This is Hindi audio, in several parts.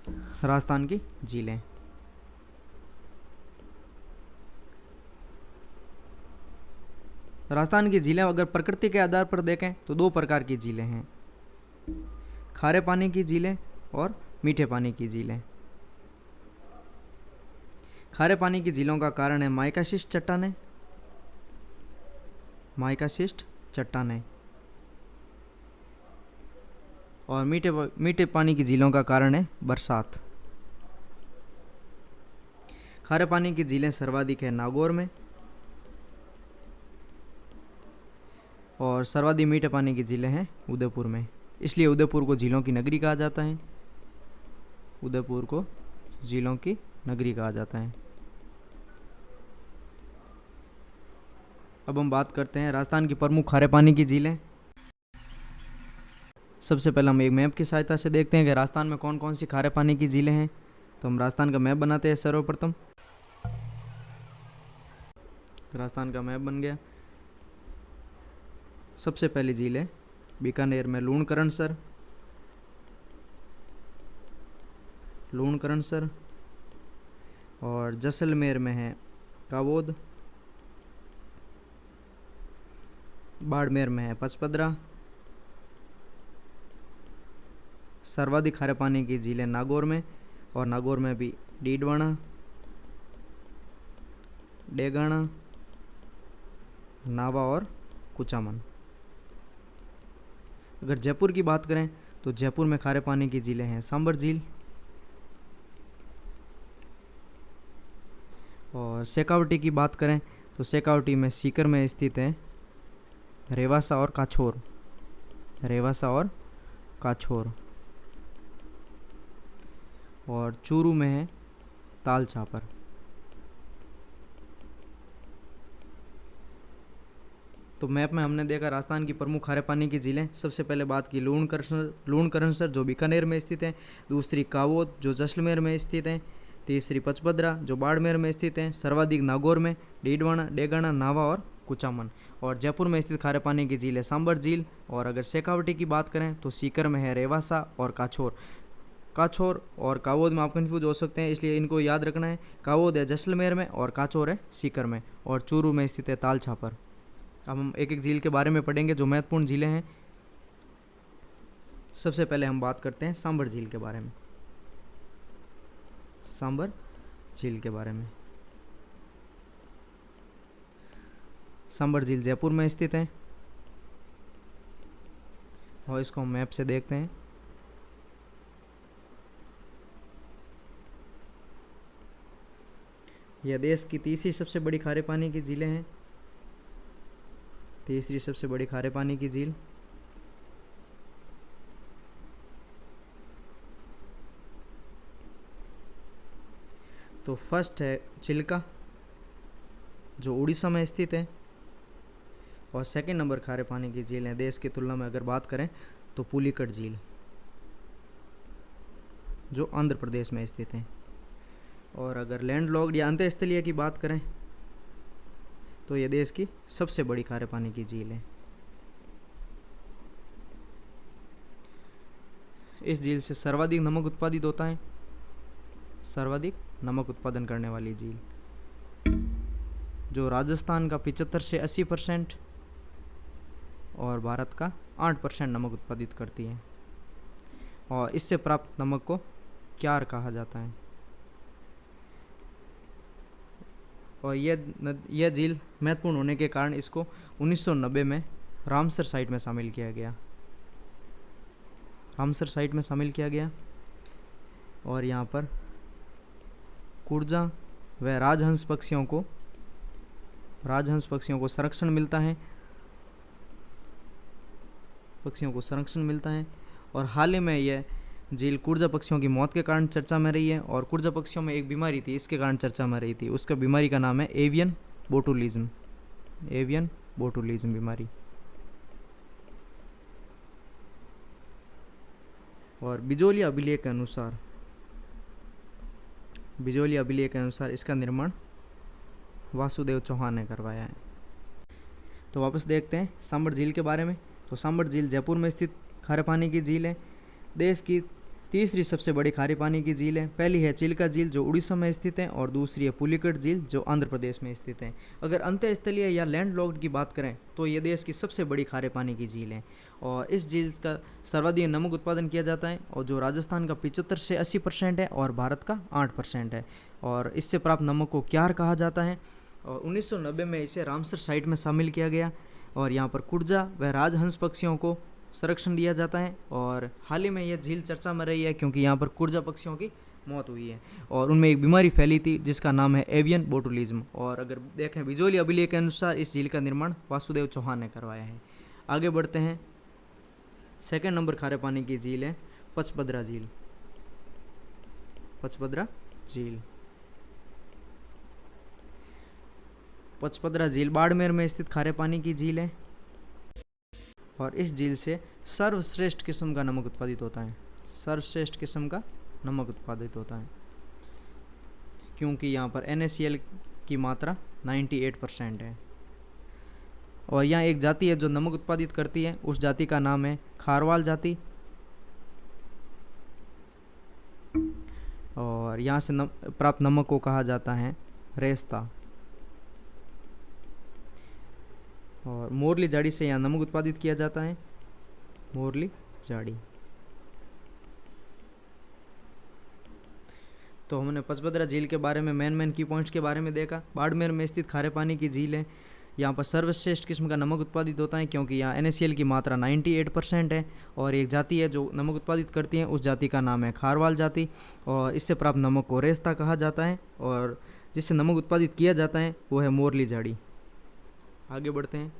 राजस्थान की झीलें। राजस्थान की झीलें अगर प्रकृति के आधार पर देखें तो दो प्रकार की झीलें हैं, खारे पानी की झीलें और मीठे पानी की झीलें। खारे पानी की झीलों का कारण है माइकाशिस्ट चट्टानें, माइकाशिस्ट चट्टानें। और मीठे पानी की झीलों का कारण है बरसात। खारे पानी की झीलें सर्वाधिक है नागौर में, और सर्वाधिक मीठे पानी की झीलें हैं उदयपुर में। इसलिए उदयपुर को झीलों की नगरी कहा जाता है। उदयपुर को झीलों की नगरी कहा जाता है। अब हम बात करते हैं राजस्थान की प्रमुख खारे पानी की झीलें। सबसे पहले हम एक मैप की सहायता से देखते हैं कि राजस्थान में कौन कौन सी खारे पानी की झीलें हैं। तो हम राजस्थान का मैप बनाते हैं। सर्वप्रथम राजस्थान का मैप बन गया। सबसे पहली झील है बीकानेर में लूणकरणसर, लूणकरणसर। और जैसलमेर में है कावोद, बाड़मेर में है पचपदरा। सर्वाधिक खारे पानी की झीलें नागौर में, और नागौर में भी डीडवाना, डेगाना, नावा और कुचामन। अगर जयपुर की बात करें तो जयपुर में खारे पानी की झीलें हैं सांबर झील, और शेखावटी की बात करें तो शेखावटी में सीकर में स्थित है रेवासा और काछोर, रेवासा और काछोर। और चूरू में है ताल छापर। तो मैप में हमने देखा राजस्थान की प्रमुख खारे पानी की झीलें। सबसे पहले बात की लूणकरणसर जो बीकानेर में स्थित है, दूसरी कावोद जो जैसलमेर में स्थित है, तीसरी पचपदरा जो बाड़मेर में स्थित है, सर्वाधिक नागौर में डीडवाना, डेगाना, नावा और कुचामन। और जयपुर में स्थित खारे पानी की झील है सांबर झील। और अगर शेखावटी की बात करें तो सीकर में है रेवासा और काछोर। काछोर और कावोद में आप कंफ्यूज हो सकते हैं, इसलिए इनको याद रखना है। कावोद है जैसलमेर में और काछोर है सीकर में। और चूरू में स्थित है ताल छापर। अब हम एक एक झील के बारे में पढ़ेंगे जो महत्वपूर्ण झीलें हैं। सबसे पहले हम बात करते हैं सांबर झील के बारे में। सांबर झील के बारे में, सांबर झील जयपुर में स्थित है, और इसको हम मैप से देखते हैं। यह देश की तीसरी सबसे बड़ी खारे पानी की झीलें हैं, तीसरी सबसे बड़ी खारे पानी की झील। तो फर्स्ट है चिल्का जो उड़ीसा में स्थित है, और सेकंड नंबर खारे पानी की झील है देश की तुलना में अगर बात करें तो पुलिकट झील जो आंध्र प्रदेश में स्थित है। और अगर लैंडलॉक्ड या अंतःस्थलीय की बात करें तो यह देश की सबसे बड़ी खारे पानी की झील है। इस झील से सर्वाधिक नमक उत्पादित होता है, सर्वाधिक नमक उत्पादन करने वाली झील, जो राजस्थान का 75 से 80% और भारत का 8% नमक उत्पादित करती है। और इससे प्राप्त नमक को क्यार कहा जाता है। और यह झील महत्वपूर्ण होने के कारण इसको 1990 में रामसर साइट में शामिल किया गया, रामसर साइट में शामिल किया गया। और यहाँ पर कुर्जा व राजहंस पक्षियों को संरक्षण मिलता है, पक्षियों को संरक्षण मिलता है। और हाल ही में यह झील कुर्जा पक्षियों की मौत के कारण चर्चा में रही है। और कुर्जा पक्षियों में एक बीमारी थी, इसके कारण चर्चा में रही थी। उसका बीमारी का नाम है एवियन बोटुलिज्म, एवियन बोटुलिज्म बीमारी। और बिजोलिया अभिलेख के अनुसार इसका निर्माण वासुदेव चौहान ने करवाया है। तो वापस देखते हैं सांबर झील के बारे में। तो सांबर झील जयपुर में स्थित खारे पानी की झील है। देश की तीसरी सबसे बड़ी खारे पानी की झील है, पहली है चिल्का झील जो उड़ीसा में स्थित है, और दूसरी है पुलिकट झील जो आंध्र प्रदेश में स्थित है। अगर अंतःस्थलीय या लैंडलॉक्ड की बात करें तो ये देश की सबसे बड़ी खारे पानी की झील है, और इस झील का सर्वाधिक नमक उत्पादन किया जाता है, और जो राजस्थान का 75 से 80% है और भारत का 8% है। और इससे प्राप्त नमक को क्यार कहा जाता है, और 1990 में इसे रामसर साइट में शामिल किया गया, और यहाँ पर कुर्जा व राजहंस पक्षियों को संरक्षण दिया जाता है। और हाल ही में यह झील चर्चा में रही है क्योंकि यहाँ पर कुर्जा पक्षियों की मौत हुई है, और उनमें एक बीमारी फैली थी जिसका नाम है एवियन बोटुलिज्म। और अगर देखें बिजोली अभिलेख के अनुसार इस झील का निर्माण वासुदेव चौहान ने करवाया है। आगे बढ़ते हैं, सेकंड नंबर खारे पानी की झील है पचपदरा झील। पचपदरा झील, पचपदरा झील बाड़मेर में स्थित खारे पानी की झील है, और इस झील से सर्वश्रेष्ठ किस्म का नमक उत्पादित होता है। सर्वश्रेष्ठ किस्म का नमक उत्पादित होता है क्योंकि यहाँ पर NaCl की मात्रा 98% है। और यहाँ एक जाति है जो नमक उत्पादित करती है, उस जाति का नाम है खारवाल जाति, और यहाँ से प्राप्त नमक को कहा जाता है रेस्ता। और मोरली झाड़ी से यहाँ नमक उत्पादित किया जाता है, मोरली झाड़ी। तो हमने पचपदरा झील के बारे में मेन की पॉइंट्स के बारे में देखा। बाड़मेर में स्थित खारे पानी की झील है, यहाँ पर सर्वश्रेष्ठ किस्म का नमक उत्पादित होता है क्योंकि यहाँ NaCl की मात्रा 98% है, और एक जाति है जो नमक उत्पादित करती है, उस जाति का नाम है खारवाल जाति, और इससे प्राप्त नमक को रेस्ता कहा जाता है, और जिससे नमक उत्पादित किया जाता है वो है मोरली झाड़ी। आगे बढ़ते हैं,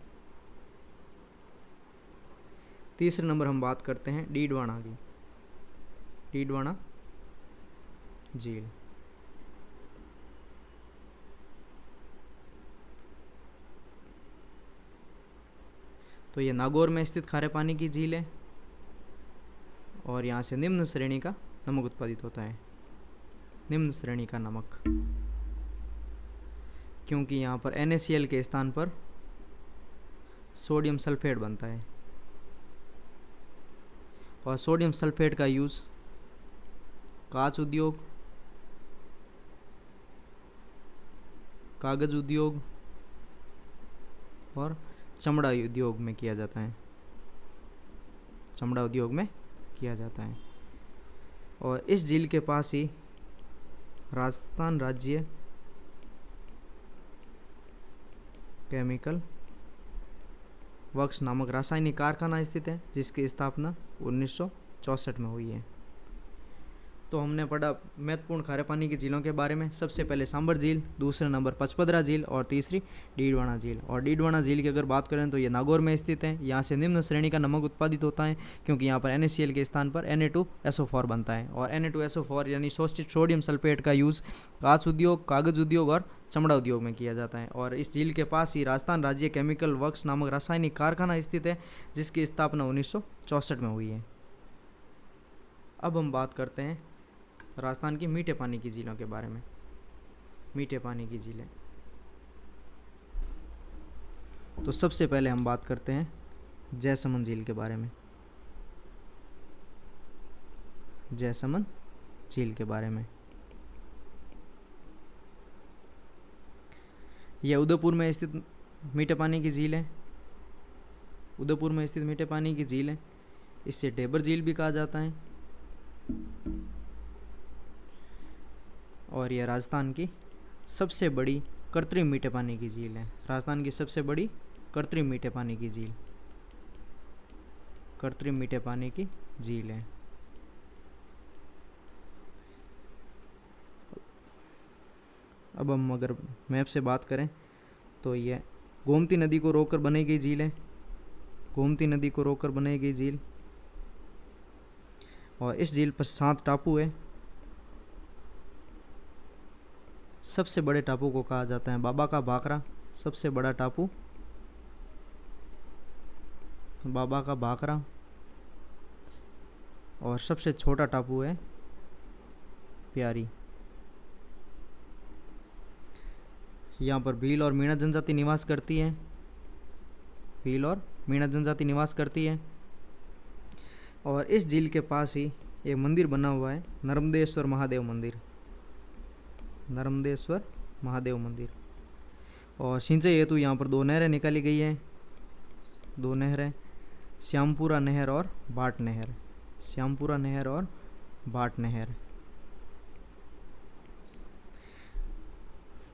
तीसरे नंबर हम बात करते हैं डीडवाना की। डीडवाना झील, तो ये नागौर में स्थित खारे पानी की झील है, और यहाँ से निम्न श्रेणी का नमक उत्पादित होता है। निम्न श्रेणी का नमक, क्योंकि यहाँ पर NaCl के स्थान पर सोडियम सल्फेट बनता है, और सोडियम सल्फेट का यूज़ कांच उद्योग, कागज़ उद्योग और चमड़ा उद्योग में किया जाता है। चमड़ा उद्योग में किया जाता है। और इस झील के पास ही राजस्थान राज्य केमिकल वर्क्स नामक रासायनिक कारखाना स्थित है, जिसकी स्थापना 1964 में हुई है। तो हमने पढ़ा महत्वपूर्ण खारे पानी की झीलों के बारे में। सबसे पहले सांबर झील, दूसरे नंबर पचपदरा झील, और तीसरी डीडवाना झील। और डीडवाना झील की अगर बात करें तो ये नागौर में स्थित है। यहाँ से निम्न श्रेणी का नमक उत्पादित होता है क्योंकि यहाँ पर NaCl के स्थान पर Na2SO4 बनता है, और Na2SO4 यानी सोडियम सल्फेट का यूज़ कांच उद्योग, कागज़ उद्योग और चमड़ा उद्योग में किया जाता है। और इस झील के पास ही राजस्थान राज्य केमिकल वर्क्स नामक रासायनिक कारखाना स्थित है, जिसकी स्थापना 1964 में हुई है। अब हम बात करते हैं राजस्थान की मीठे पानी की झीलों के बारे में। मीठे पानी की झीलें, तो सबसे पहले हम बात करते हैं जैसमंद झील के बारे में। जैसमंद झील के बारे में, यह उदयपुर में स्थित मीठे पानी की झील है। उदयपुर में स्थित मीठे पानी की झील है। इसे ढेबर झील भी कहा जाता है, और यह राजस्थान की सबसे बड़ी कृत्रिम मीठे पानी की झील है। राजस्थान की सबसे बड़ी कृत्रिम मीठे पानी की झील, कृत्रिम मीठे पानी की झील है। अब हम अगर मैप से बात करें तो यह गोमती नदी को रोककर बनाई गई झील है। गोमती नदी को रोककर बनाई गई झील, और इस झील पर 7 टापू है। सबसे बड़े टापू को कहा जाता है बाबा का भाखरा। सबसे बड़ा टापू बाबा का भाखरा, और सबसे छोटा टापू है प्यारी। यहाँ पर भील और मीणा जनजाति निवास करती है। भील और मीणा जनजाति निवास करती है। और इस झील के पास ही एक मंदिर बना हुआ है, नर्मदेश्वर महादेव मंदिर, नर्मदेश्वर महादेव मंदिर। और सिंचाई हेतु यहाँ पर 2 नहरें निकाली गई हैं, 2 नहरें, श्यामपुरा नहर और भाट नहर, श्यामपुरा नहर और भाट नहर।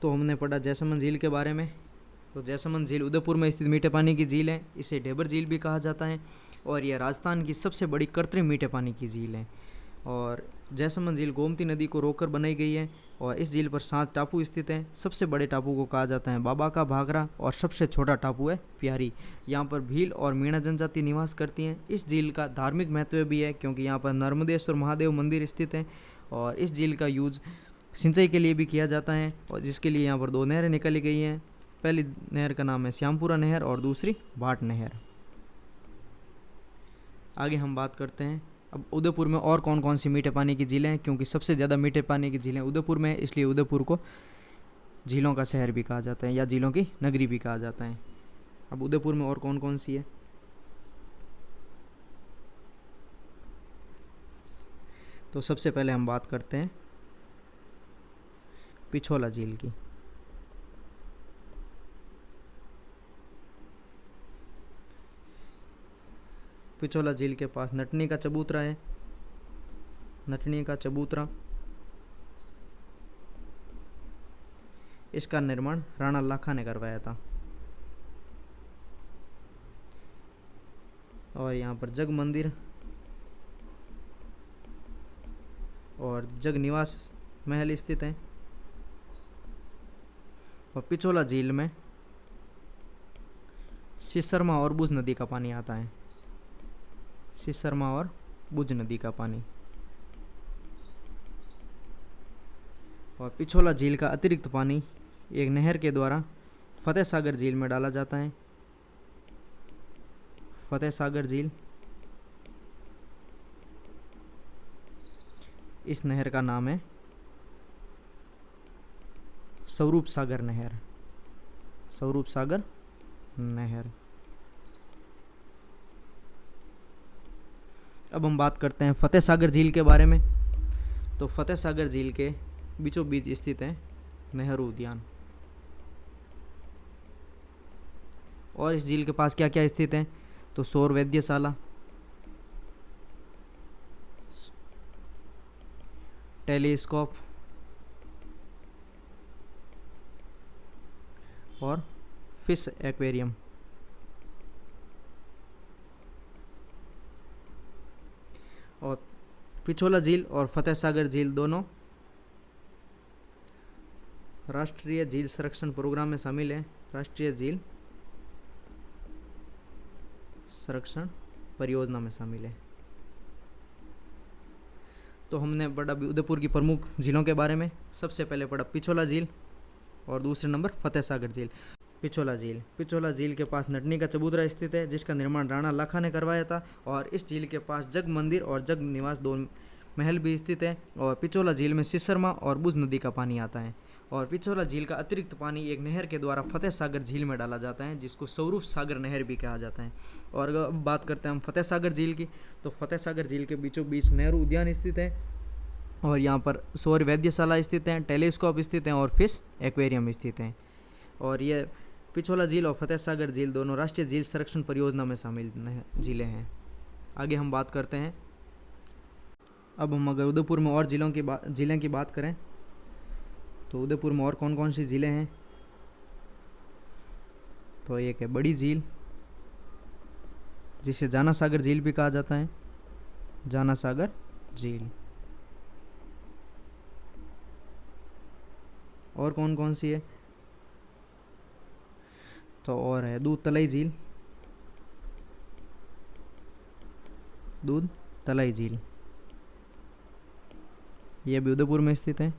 तो हमने पढ़ा जैसलमेर झील के बारे में। तो जैसलमेर झील उदयपुर में स्थित मीठे पानी की झील है, इसे ढेबर झील भी कहा जाता है और यह राजस्थान की सबसे बड़ी कृत्रिम मीठे पानी की झील है। और जैसलमेर झील गोमती नदी को रोककर बनाई गई है और इस झील पर 7 टापू स्थित हैं। सबसे बड़े टापू को कहा जाता है बाबा का भागरा और सबसे छोटा टापू है प्यारी। यहाँ पर भील और मीणा जनजाति निवास करती हैं। इस झील का धार्मिक महत्व भी है क्योंकि यहाँ पर नर्मदेश्वर महादेव मंदिर स्थित है और इस झील का यूज सिंचाई के लिए भी किया जाता है और जिसके लिए यहाँ पर 2 नहरें निकाली गई हैं। पहली नहर का नाम है श्यामपुरा नहर और दूसरी भाट नहर। आगे हम बात करते हैं अब उदयपुर में और कौन कौन सी मीठे पानी की झीलें हैं, क्योंकि सबसे ज़्यादा मीठे पानी की झीलें उदयपुर में है, इसलिए उदयपुर को झीलों का शहर भी कहा जाता है या झीलों की नगरी भी कहा जाता है। अब उदयपुर में और कौन कौन सी है, तो सबसे पहले हम बात करते हैं पिछोला झील की। पिछोला झील के पास नटनी का चबूतरा है, नटनी का चबूतरा। इसका निर्माण राणा लाखा ने करवाया था। और यहाँ पर जग मंदिर और जग निवास महल स्थित है। और पिछोला झील में सिसरमा और बुज नदी का पानी आता है, सिसरमा और बुज नदी का पानी। और पिछोला झील का अतिरिक्त पानी एक नहर के द्वारा फतेह सागर झील में डाला जाता है। फतेह सागर झील, इस नहर का नाम है स्वरूप सागर नहर, स्वरूप सागर नहर। अब हम बात करते हैं फतेह सागर झील के बारे में। तो फतेह सागर झील के बीचों बीच स्थित है नेहरू उद्यान। और इस झील के पास क्या क्या स्थित है, तो सौर वैद्यशाला, टेलीस्कोप और फिश एक्वेरियम। और पिछोला झील और फतेह सागर झील दोनों राष्ट्रीय झील संरक्षण प्रोग्राम में शामिल है, राष्ट्रीय झील संरक्षण परियोजना में शामिल है। तो हमने पढ़ा उदयपुर की प्रमुख झीलों के बारे में। सबसे पहले पढ़ा पिछोला झील और दूसरे नंबर फतेह सागर झील। पिछोला झील, पिछोला झील के पास नटनी का चबूतरा स्थित है जिसका निर्माण राणा लाखा ने करवाया था। और इस झील के पास जग मंदिर और जग निवास 2 महल भी स्थित है। और पिछोला झील में सिसरमा और बुज नदी का पानी आता है। और पिछोला झील का अतिरिक्त पानी एक नहर के द्वारा फतेह सागर झील में डाला जाता है जिसको स्वरूप सागर नहर भी कहा जाता है। और अगर अब बात करते हैं हम फतेह सागर झील की, तो फतेह सागर झील के बीचों बीच नेहरू उद्यान स्थित है और यहाँ पर सौर वैद्यशाला स्थित है, टेलीस्कोप स्थित हैं और फिश एक्वेरियम स्थित हैं। और ये पिछोला झील और फतेह सागर झील दोनों राष्ट्रीय झील संरक्षण परियोजना में शामिल झीलें हैं। आगे हम बात करते हैं, अब हम अगर उदयपुर में और झीलें की बात करें तो उदयपुर में और कौन कौन सी झीलें हैं, तो एक है बड़ी झील जिसे जाना सागर झील भी कहा जाता है, जाना सागर झील। और कौन कौन सी है, तो और है दूध तलाई झील, दूध तलाई झील, यह भी उदयपुर में स्थित है।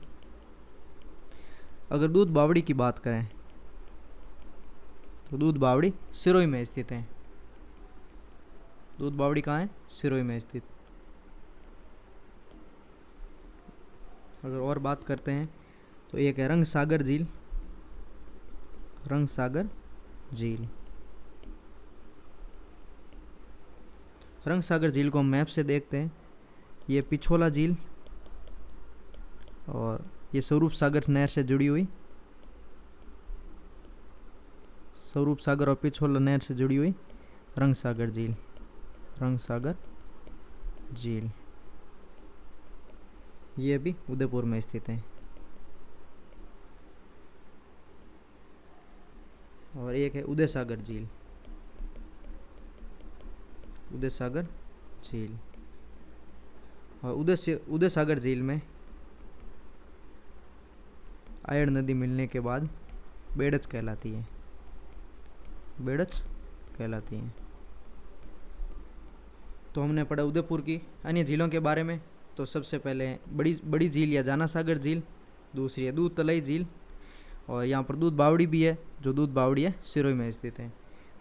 अगर दूध बावड़ी की बात करें तो दूध बावड़ी सिरोही में स्थित है। दूध बावड़ी कहाँ है, सिरोही में स्थित। अगर और बात करते हैं तो एक है रंग सागर झील, रंग सागर झील। रंग सागर झील को हम मैप से देखते हैं ये पिछोला झील, और ये स्वरूप सागर नहर से जुड़ी हुई, स्वरूप सागर और पिछोला नहर से जुड़ी हुई रंगसागर झील, रंगसागर झील, ये भी उदयपुर में स्थित है। और एक है उदय सागर झील, उदय सागर झील। और उदय सागर झील में आयड़ नदी मिलने के बाद बेड़च कहलाती है, बेड़च कहलाती है। तो हमने पढ़ा उदयपुर की अन्य झीलों के बारे में। तो सबसे पहले बड़ी झील या जाना सागर झील, दूसरी है दूध तलाई झील, और यहाँ पर दूध बावड़ी भी है, जो दूध बावड़ी है सिरोही में स्थित है।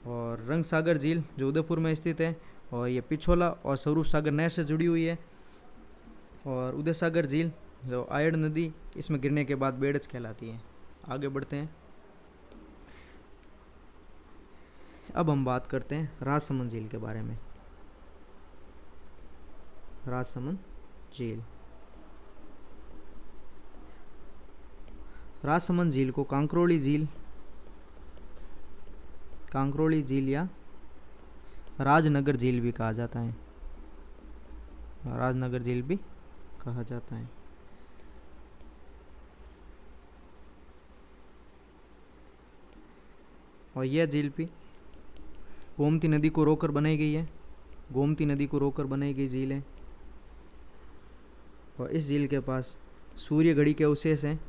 और रंग सागर झील जो उदयपुर में स्थित है, और ये पिछोला और स्वरूप सागर नहर से जुड़ी हुई है। और उदय सागर झील जो आयड़ नदी इसमें गिरने के बाद बेड़च कहलाती है। आगे बढ़ते हैं। अब हम बात करते हैं राजसमंद झील के बारे में। राजसमंद झील, राजसमंद झील को कांकरोली झील या राजनगर झील भी कहा जाता है, राजनगर झील भी कहा जाता है। और यह झील भी गोमती नदी को रोककर बनाई गई है, गोमती नदी को रोककर बनाई गई झील है। और इस झील के पास सूर्य घड़ी के अवशेष हैं,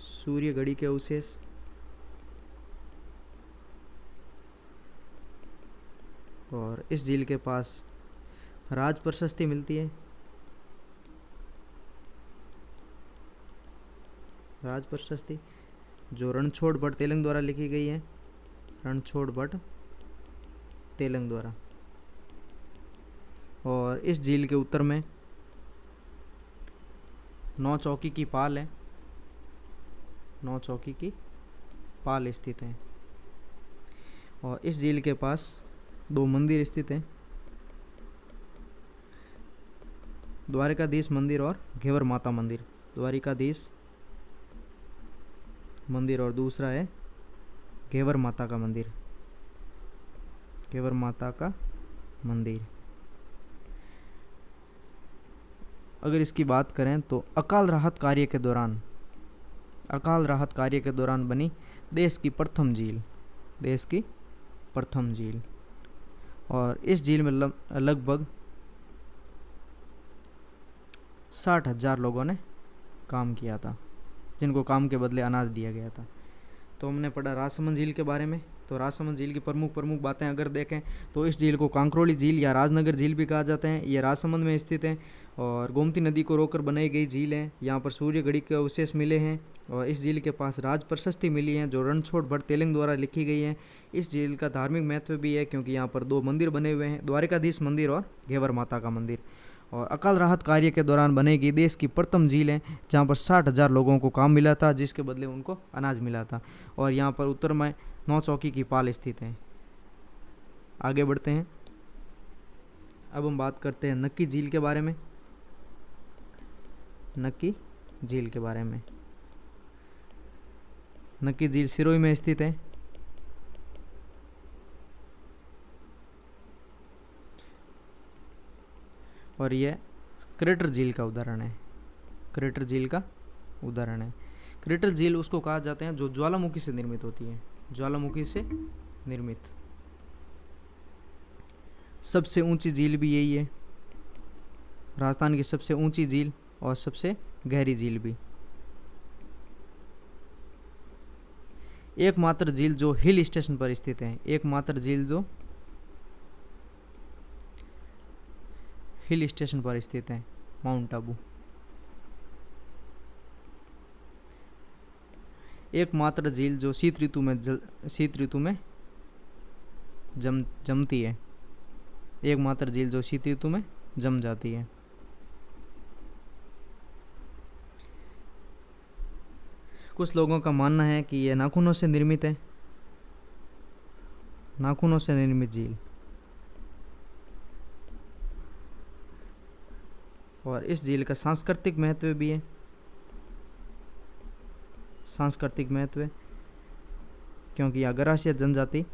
सूर्य घड़ी के अवशेष। और इस झील के पास राज प्रशस्ति मिलती है, राज प्रशस्ति जो रणछोड़ भट्ट तेलंग द्वारा लिखी गई है, रणछोड़ भट्ट तेलंग द्वारा। और इस झील के उत्तर में 9 चौकी की पाल है, 9 चौकी की पाल स्थित है। और इस झील के पास 2 मंदिर स्थित हैं, द्वारिकाधीश मंदिर और घेवर माता मंदिर। द्वारिकाधीश मंदिर और दूसरा है घेवर माता का मंदिर, घेवर माता का मंदिर। अगर इसकी बात करें तो अकाल राहत कार्य के दौरान, अकाल राहत कार्य के दौरान बनी देश की प्रथम झील, देश की प्रथम झील। और इस झील में लगभग 60,000 लोगों ने काम किया था, जिनको काम के बदले अनाज दिया गया था। तो हमने पढ़ा राजसमंद झील के बारे में। तो राजसमंद झील की प्रमुख बातें अगर देखें तो इस झील को कांकरोली झील या राजनगर झील भी कहा जाता है। ये राजसमंद में स्थित है और गोमती नदी को रोककर बनाई गई झील है। यहाँ पर सूर्य घड़ी के अवशेष मिले हैं और इस झील के पास राज प्रशस्ति मिली है जो रणछोड़ भट्ट तेलंग द्वारा लिखी गई है। इस झील का धार्मिक महत्व भी है क्योंकि यहाँ पर 2 मंदिर बने हुए हैं, द्वारिकाधीश मंदिर और घेवर माता का मंदिर। और अकाल राहत कार्य के दौरान बनी गई देश की प्रथम झील है जहाँ पर 60,000 लोगों को काम मिला था, जिसके बदले उनको अनाज मिला था। और यहाँ पर उत्तर में 9 चौकी की पाल स्थित है। आगे बढ़ते हैं। अब हम बात करते हैं नक्की झील के बारे में। नक्की झील के बारे में, नक्की झील सिरोही में स्थित है। और यह क्रेटर झील का उदाहरण है, क्रेटर झील का उदाहरण है। क्रेटर झील उसको कहा जाता है जो ज्वालामुखी से निर्मित होती है, ज्वालामुखी से निर्मित। सबसे ऊंची झील भी यही है, राजस्थान की सबसे ऊंची झील और सबसे गहरी झील भी। एकमात्र झील जो हिल स्टेशन पर स्थित है, एकमात्र झील जो हिल स्टेशन पर स्थित है, माउंट आबू। एकमात्र झील जो शीत ऋतु में जमती है, एकमात्र झील जो शीत ऋतु में जम जाती है। कुछ लोगों का मानना है कि यह नाखूनों से निर्मित है, नाखूनों से निर्मित झील। और इस झील का सांस्कृतिक महत्व भी है। सांस्कृतिक महत्व क्योंकि यहाँ गरासिया जनजाति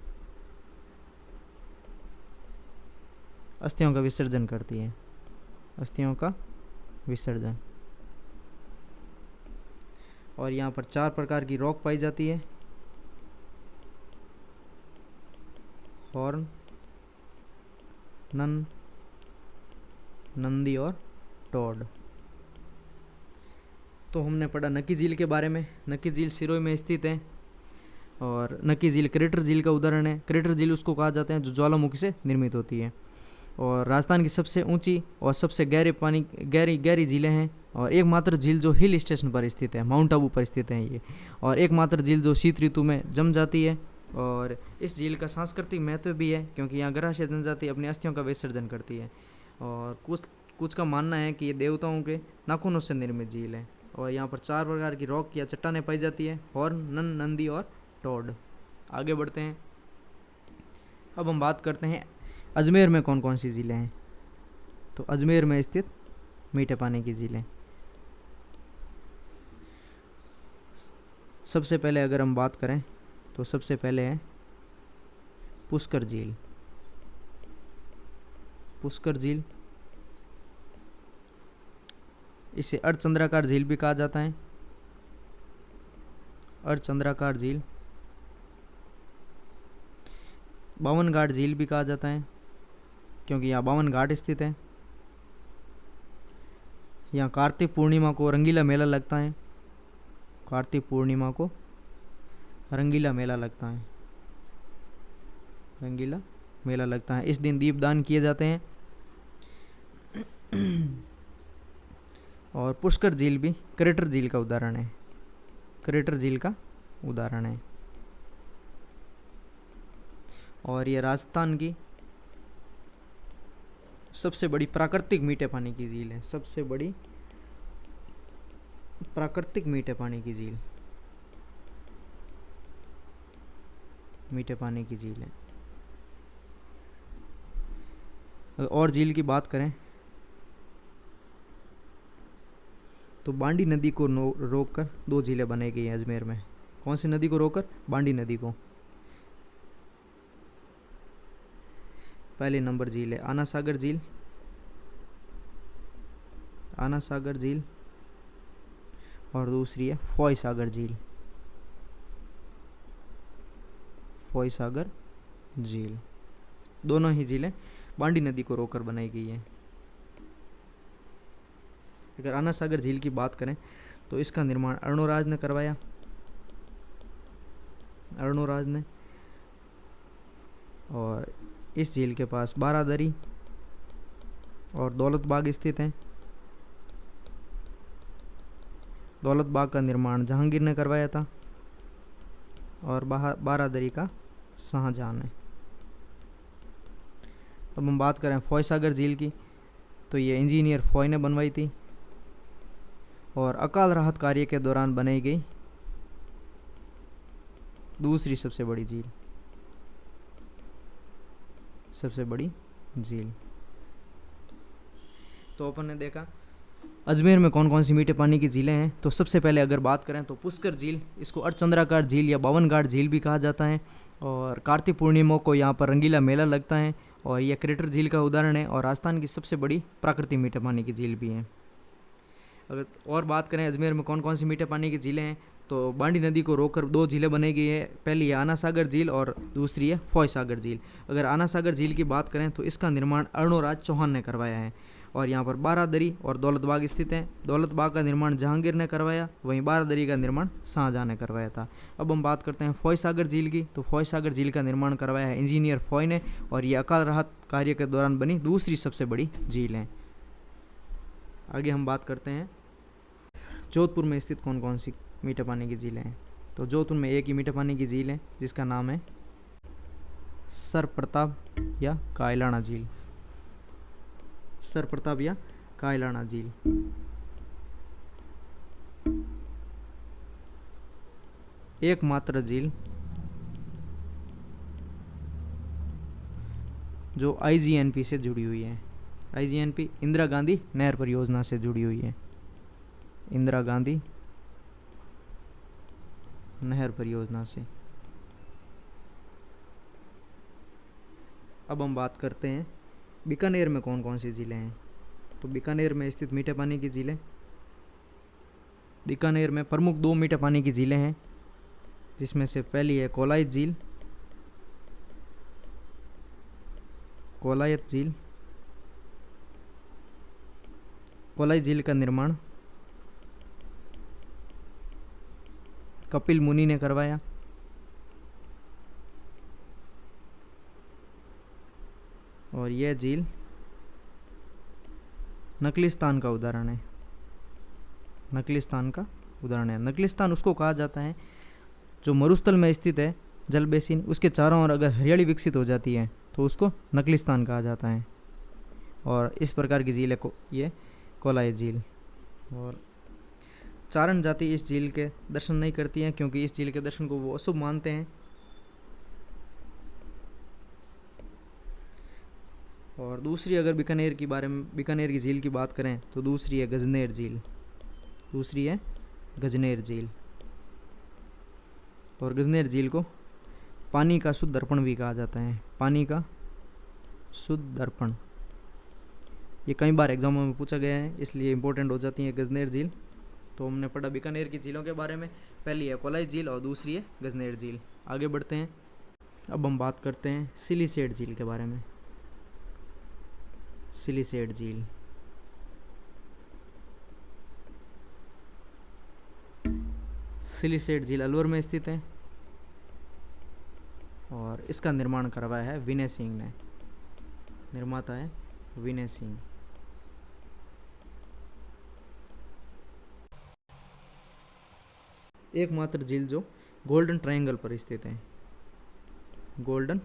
अस्थियों का विसर्जन करती है, अस्थियों का विसर्जन। और यहाँ पर 4 प्रकार की रॉक पाई जाती है, हॉर्न, नन, नंदी और टॉड। तो हमने पढ़ा नक्की झील के बारे में। नक्की झील सिरोही में स्थित है और नक्की झील क्रेटर झील का उदाहरण है। क्रेटर झील उसको कहा जाता है जो ज्वालामुखी से निर्मित होती है। और राजस्थान की सबसे ऊंची और सबसे गहरी झीलें हैं। और एकमात्र झील जो हिल स्टेशन पर स्थित है, माउंट आबू पर स्थित है ये। और एकमात्र झील जो शीत ऋतु में जम जाती है। और इस झील का सांस्कृतिक महत्व भी है क्योंकि यहाँ गरासिया जनजाति अपनी अस्थियों का विसर्जन करती है। और कुछ का मानना है कि ये देवताओं के नाखूनों से निर्मित झील है। और यहाँ पर 4 प्रकार की रॉक या चट्टानें पाई जाती है, हॉर्न, नन, नंदी और टॉड। आगे बढ़ते हैं। अब हम बात करते हैं अजमेर में कौन कौन सी झीलें हैं। तो अजमेर में स्थित मीठे पानी की झीलें। सबसे पहले अगर हम बात करें तो सबसे पहले है पुष्कर झील। पुष्कर झील, इसे अर्धचंद्राकार झील भी कहा जाता है। अर्धचंद्राकार झील, 52 घाट झील भी कहा जाता है क्योंकि यहाँ 52 घाट स्थित है। यहाँ कार्तिक पूर्णिमा को रंगीला मेला लगता है। कार्तिक पूर्णिमा को रंगीला मेला लगता है। रंगीला मेला लगता है। इस दिन दीपदान किए जाते हैं। और पुष्कर झील भी क्रेटर झील का उदाहरण है। क्रेटर झील का उदाहरण है। और ये राजस्थान की सबसे बड़ी प्राकृतिक मीठे पानी की झील है। सबसे बड़ी प्राकृतिक मीठे पानी की झील, मीठे पानी की झील है। और झील की बात करें तो बांडी नदी को रोककर 2 झीलें बनाई गई हैं अजमेर में। कौन सी नदी को रोककर? बांडी नदी को। पहले नंबर झील है आना सागर झील। आना सागर झील। और दूसरी है फोय सागर झील। फोय सागर झील। दोनों ही झीलें बांडी नदी को रोककर बनाई गई है। अगर आना सागर झील की बात करें तो इसका निर्माण अर्णोराज ने करवाया। अर्णोराज ने। और इस झील के पास बारादरी और दौलत बाग स्थित हैं। दौलत बाग का निर्माण जहांगीर ने करवाया था और बारादरी का शाहजहां ने। अब हम बात करें फोय सागर झील की तो ये इंजीनियर फोय ने बनवाई थी और अकाल राहत कार्य के दौरान बनाई गई दूसरी सबसे बड़ी झील। सबसे बड़ी झील। तो अपन ने देखा अजमेर में कौन कौन सी मीठे पानी की झीलें हैं। तो सबसे पहले अगर बात करें तो पुष्कर झील, इसको अर्धचंद्राकार झील या 52 घाट झील भी कहा जाता है। और कार्तिक पूर्णिमा को यहाँ पर रंगीला मेला लगता है और यह क्रेटर झील का उदाहरण है और राजस्थान की सबसे बड़ी प्राकृतिक मीठे पानी की झील भी है। अगर और बात करें अजमेर में कौन कौन सी मीठे पानी की झीलें हैं तो बांडी नदी को रोककर 2 झीलें बनाई गई है। पहली है आना सागर झील और दूसरी है फोय सागर झील। अगर आना सागर झील की बात करें तो इसका निर्माण अर्णोराज चौहान ने करवाया है और यहाँ पर बारादरी और दौलत बाग स्थित हैं। दौलत बाग का निर्माण जहांगीर ने करवाया, वहीं बारादरी का निर्माण शाहजहां ने करवाया था। अब हम बात करते हैं फोय सागर झील की। तो फोय सागर झील का निर्माण करवाया है इंजीनियर फोय ने और ये अकाल राहत कार्य के दौरान बनी दूसरी सबसे बड़ी झील है। आगे हम बात करते हैं जोधपुर में स्थित कौन कौन सी मीठे पानी की झीलें हैं। तो जोधपुर में एक ही मीठे पानी की झील है जिसका नाम है सर प्रताप या कायलाना झील। सर प्रताप या कायलाना झील। एकमात्र झील जो IGNP से जुड़ी हुई है। IGNP इंदिरा गांधी नहर परियोजना से जुड़ी हुई है, इंदिरा गांधी नहर परियोजना से। अब हम बात करते हैं बीकानेर में कौन कौन सी झीलें हैं। तो बीकानेर में स्थित मीठे पानी की झीलें, बीकानेर में प्रमुख 2 मीठे पानी की झीलें हैं, जिसमें से पहली है कोलायत झील। कोलायत झील, कोलायत झील का निर्माण कपिल मुनि ने करवाया। और यह झील नकलिस्तान का उदाहरण है, नकलिस्तान का उदाहरण है। नकलिस्तान उसको कहा जाता है जो मरुस्थल में स्थित है, जल बेसिन, उसके चारों ओर अगर हरियाली विकसित हो जाती है तो उसको नकलिस्तान कहा जाता है। और इस प्रकार की झील है ये कोलायत झील। और चारण जाति इस झील के दर्शन नहीं करती हैं, क्योंकि इस झील के दर्शन को वो अशुभ मानते हैं। और दूसरी अगर बीकानेर की बारे में, बीकानेर की झील की बात करें तो दूसरी है गजनेर झील, दूसरी है गजनेर झील। और गजनेर झील को पानी का शुद्ध दर्पण भी कहा जाता है, पानी का शुद्ध दर्पण। ये कई बार एग्जामों में पूछा गया है, इसलिए इंपॉर्टेंट हो जाती है गजनेर झील। तो हमने पढ़ा बीकानेर की झीलों के बारे में, पहली है कोलायत झील और दूसरी है गजनेर झील। आगे बढ़ते हैं, अब हम बात करते हैं सिलिसेट झील के बारे में। सिलिसेट झील, सिलिसेट झील अलवर में स्थित है और इसका निर्माण करवाया है विनय सिंह ने, निर्माता है विनय सिंह। एकमात्र झील जो गोल्डन ट्रायंगल पर स्थित है, गोल्डन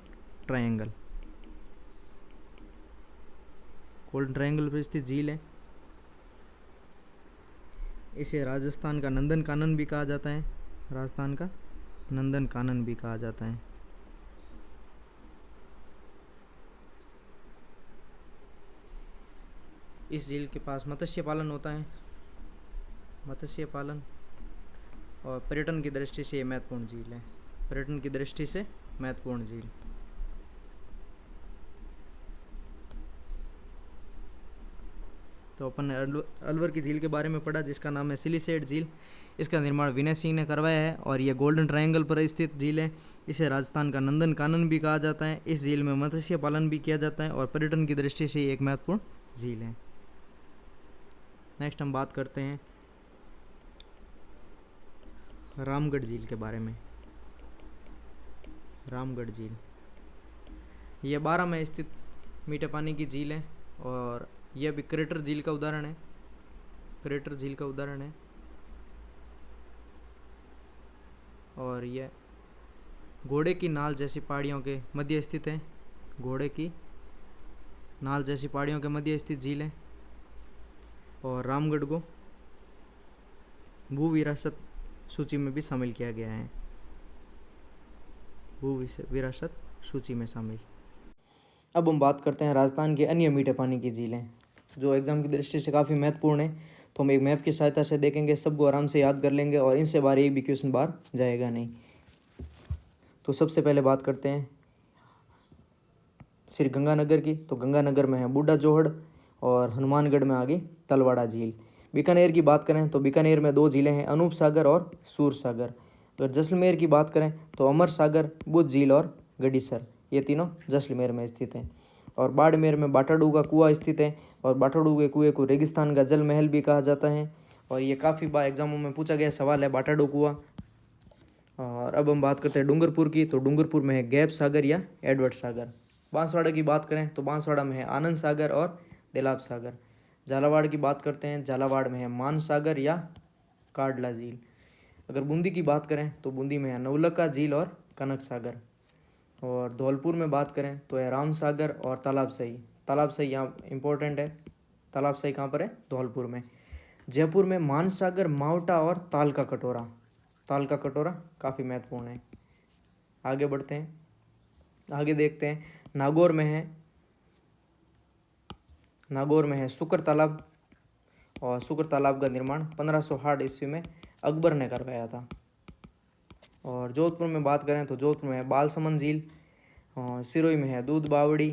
ट्रायंगल, गोल्डन ट्रायंगल पर स्थित झील है। इसे राजस्थान का नंदन कानन भी कहा जाता है, राजस्थान का नंदन कानन भी कहा जाता है। इस झील के पास मत्स्य पालन होता है, मत्स्य पालन, और पर्यटन की दृष्टि से ये महत्वपूर्ण झील है, पर्यटन की दृष्टि से महत्वपूर्ण झील। तो अपन ने अलवर की झील के बारे में पढ़ा, जिसका नाम है सिलिसेट झील। इसका निर्माण विनय सिंह ने करवाया है और यह गोल्डन ट्रायंगल पर स्थित झील है। इसे राजस्थान का नंदन कानन भी कहा जाता है। इस झील में मत्स्य पालन भी किया जाता है और पर्यटन की दृष्टि से एक महत्वपूर्ण झील है। नेक्स्ट हम बात करते हैं रामगढ़ झील के बारे में। रामगढ़ झील यह 12 में स्थित मीठे पानी की झील है और यह भी क्रेटर झील का उदाहरण है, क्रेटर झील का उदाहरण है। और यह घोड़े की नाल जैसी पहाड़ियों के मध्य स्थित है, घोड़े की नाल जैसी पहाड़ियों के मध्य स्थित झील है। और रामगढ़ को भू विरासत सूची में भी शामिल किया गया है, भू विरासत सूची में शामिल। अब हम बात करते हैं राजस्थान के अन्य मीठे पानी की झीलें, जो एग्जाम की दृष्टि से काफ़ी महत्वपूर्ण है। तो हम एक मैप की सहायता से देखेंगे, सबको आराम से याद कर लेंगे और इनसे बार एक भी क्वेश्चन बाहर जाएगा नहीं। तो सबसे पहले बात करते हैं श्री गंगानगर की। तो गंगानगर में है बूढ़ा जोहड़ और हनुमानगढ़ में आ गई तलवाड़ा झील। बीकानेर की बात करें तो बीकानेर में 2 झीलें हैं, अनूप सागर और सूर सागर। अगर जैसलमेर की बात करें तो अमर सागर, बुद्ध झील और गडीसर, ये तीनों जैसलमेर में स्थित हैं। और बाड़मेर में बाटाडू का कुआं स्थित है और बाटाडू के कुएं को रेगिस्तान का जल महल भी कहा जाता है और ये काफ़ी बार एग्जामों में पूछा गया सवाल है, बाटाडू कुआं। और अब हम बात करते हैं डूंगरपुर की। तो डूंगरपुर में है गैप सागर या एडवर्ड सागर। बांसवाड़ा की बात करें तो बांसवाड़ा में है आनंद सागर और दिलाब सागर। झालावाड़ की बात करते हैं, झालावाड़ में है मान सागर या काडला झील। अगर बूंदी की बात करें तो बूंदी में है नवलखा झील और कनक सागर। और धौलपुर में बात करें तो है राम सागर और तालाब सही। तालाब सही यहाँ इंपॉर्टेंट है, तालाब सही कहाँ पर है? धौलपुर में। जयपुर में मान सागर, मावटा और ताल का कटोरा। ताल का कटोरा काफ़ी महत्वपूर्ण है। आगे बढ़ते हैं, आगे देखते हैं। नागौर में है नागौर में है शुक्र तालाब, और शुक्र तालाब का निर्माण 1560 ईस्वी में अकबर ने करवाया था। और जोधपुर में बात करें तो जोधपुर में है बालसमंद झील, और सिरोही में है दूध बावड़ी।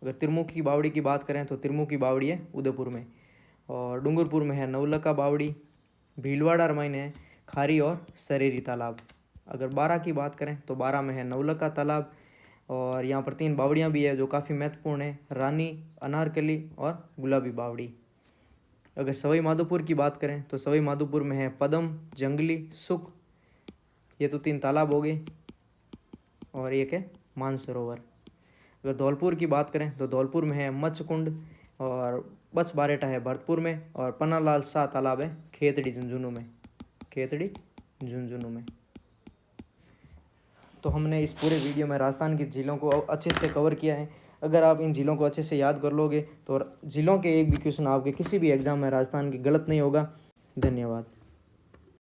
अगर तिरमुखी बावड़ी की बात करें तो तिरमुखी बावड़ी है उदयपुर में। और डूंगरपुर में है नवलखा बावड़ी। भीलवाड़ा रामायण है खारी और सरेरी तालाब। अगर बारा की बात करें तो बारा में है नवलखा तालाब, और यहाँ पर 3 बावड़ियाँ भी है जो काफ़ी महत्वपूर्ण है, रानी, अनारकली और गुलाबी बावड़ी। अगर सवाई माधोपुर की बात करें तो सवाई माधोपुर में है पद्म, जंगली, सुख, ये तो 3 तालाब हो गए, और एक है मानसरोवर। अगर धौलपुर की बात करें तो धौलपुर में है मच्छकुंड, और बच बारेटा है भरतपुर में, और पन्नालाल शाह तालाब है खेतड़ी झुंझुनू में, खेतड़ी झुंझुनू में। तो हमने इस पूरे वीडियो में राजस्थान की झीलों को अच्छे से कवर किया है। अगर आप इन झीलों को अच्छे से याद कर लोगे तो झीलों के एक भी क्वेश्चन आपके किसी भी एग्जाम में राजस्थान की गलत नहीं होगा। धन्यवाद।